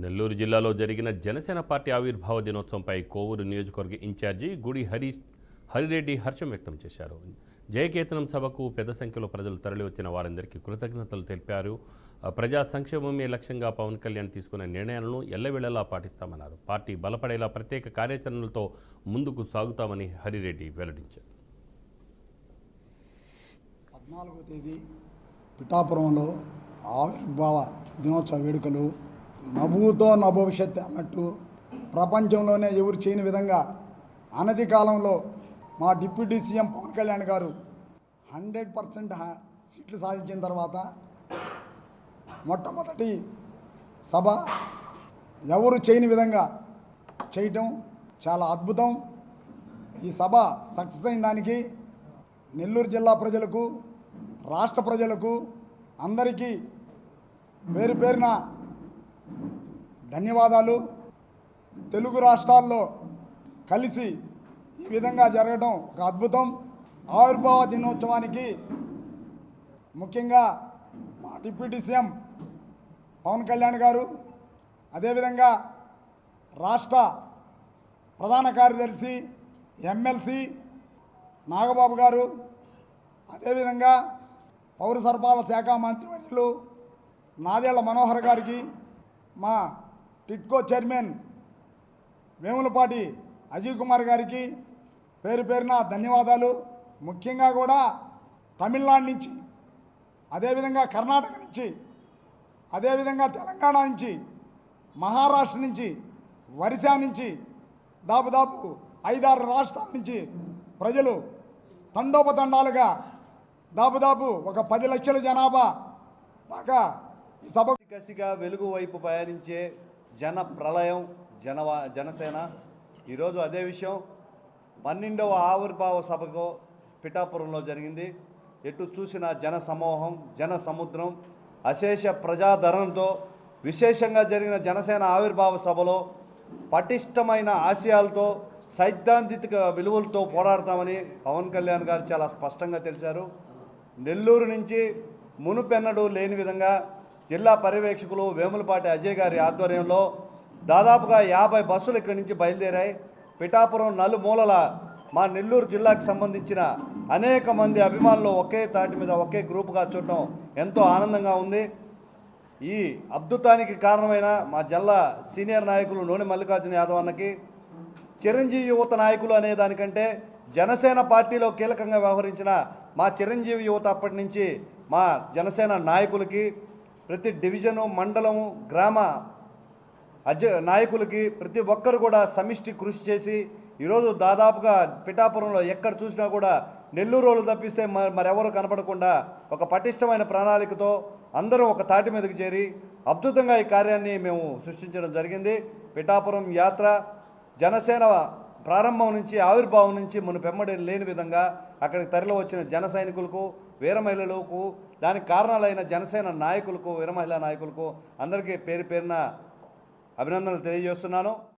నెల్లూరు జిల్లాలో జరిగిన జనసేన పార్టీ ఆవిర్భావ దినోత్సవంపై కోవూరు నియోజకవర్గ ఇన్ఛార్జి గుడి హరిరెడ్డి హర్షం వ్యక్తం చేశారు. జయకేతనం సభకు పెద్ద సంఖ్యలో ప్రజలు తరలివచ్చిన వారందరికీ కృతజ్ఞతలు తెలిపారు. ప్రజా సంక్షేమమే లక్ష్యంగా పవన్ కళ్యాణ్ తీసుకున్న నిర్ణయాలను ఎల్లవేళలా పాటిస్తామన్నారు. పార్టీ బలపడేలా ప్రత్యేక కార్యాచరణలతో ముందుకు సాగుతామని హరిరెడ్డి వెల్లడించారు. 14వ తేదీ పిఠాపురంలో ఆవిర్భావ దినోత్సవ వేడుకలు నభూతో నభవిష్యత్ అన్నట్టు ప్రపంచంలోనే ఎవరు చేయని విధంగా అనతి కాలంలో మా డిప్యూటీ సీఎం పవన్ కళ్యాణ్ గారు 100% సీట్లు సాధించిన తర్వాత మొట్టమొదటి సభ ఎవరు చేయని విధంగా చేయటం చాలా అద్భుతం. ఈ సభ సక్సెస్ అయిన దానికి నెల్లూరు జిల్లా ప్రజలకు, రాష్ట్ర ప్రజలకు అందరికీ పేరు పేరున ధన్యవాదాలు. తెలుగు రాష్ట్రాల్లో కలిసి ఈ విధంగా జరగడం ఒక అద్భుతం. ఆవిర్భావ దినోత్సవానికి ముఖ్యంగా మా డిప్యూటీ సీఎం పవన్ కళ్యాణ్ గారు, అదేవిధంగా రాష్ట్ర ప్రధాన కార్యదర్శి ఎమ్మెల్సీ నాగబాబు గారు, అదేవిధంగా పౌర సరఫరాల శాఖ మంత్రివర్యులు నాదెళ్ల మనోహర్ గారికి, మా టిట్కో చైర్మన్ వేములపాటి అజయ్ కుమార్ గారికి పేరు పేరున ధన్యవాదాలు. ముఖ్యంగా కూడా తమిళనాడు నుంచి, అదేవిధంగా కర్ణాటక నుంచి, అదేవిధంగా తెలంగాణ నుంచి, మహారాష్ట్ర నుంచి, ఒరిస్సా నుంచి, దాదాపు 5-6 రాష్ట్రాల నుంచి ప్రజలు తండోపతండాలుగా దాదాపు ఒక 10 లక్షల జనాభా దాకా ఈ సభ కసిగా వెలుగు వైపు పయనించే జన ప్రళయం జనసేన. ఈరోజు అదే విషయం 12వ ఆవిర్భావ సభకు పిఠాపురంలో జరిగింది. ఎటు చూసిన జన సమూహం, జన సముద్రం, అశేష ప్రజాదరణతో విశేషంగా జరిగిన జనసేన ఆవిర్భావ సభలో పటిష్టమైన ఆశయాలతో, సైద్ధాంతిక విలువలతో పోరాడతామని పవన్ కళ్యాణ్ గారు చాలా స్పష్టంగా తెలిపారు. నెల్లూరు నుంచి మునుపెన్నడూ లేని విధంగా జిల్లా పర్యవేక్షకులు వేములపాటి అజయ్ గారి ఆధ్వర్యంలో దాదాపుగా 50 బస్సులు ఇక్కడి నుంచి బయలుదేరాయి. పిఠాపురం నలుమూలల మా నెల్లూరు జిల్లాకు సంబంధించిన అనేక మంది అభిమానులు ఒకే తాటి మీద ఒకే గ్రూపుగా చూడటం ఎంతో ఆనందంగా ఉంది. ఈ అద్భుతానికి కారణమైన మా జిల్లా సీనియర్ నాయకులు నూనె మల్లికార్జున యాదవ్ అన్నకి, చిరంజీవి యువత నాయకులు అనే దానికంటే జనసేన పార్టీలో కీలకంగా వ్యవహరించిన మా చిరంజీవి యువత అప్పటి నుంచి మా జనసేన నాయకులకి, ప్రతి డివిజను, మండలము, గ్రామ నాయకులకి ప్రతి ఒక్కరు కూడా సమిష్టి కృషి చేసి ఈరోజు దాదాపుగా పిఠాపురంలో ఎక్కడ చూసినా కూడా నెల్లూరు వాళ్ళు తప్పిస్తే మరెవరు కనపడకుండా ఒక పటిష్టమైన ప్రణాళికతో అందరూ ఒక తాటి మీదకి చేరి అద్భుతంగా ఈ కార్యాన్ని మేము సృష్టించడం జరిగింది. పిఠాపురం యాత్ర జనసేన ప్రారంభం నుంచి, ఆవిర్భావం నుంచి మునుపెమ్మడి లేని విధంగా అక్కడికి తరలి వచ్చిన జన సైనికులకు, వీర మహిళలకు, దానికి కారణాలైన జనసేన నాయకులకు, వీర మహిళా నాయకులకు అందరికీ పేరు పేరున అభినందనలు తెలియజేస్తున్నాను.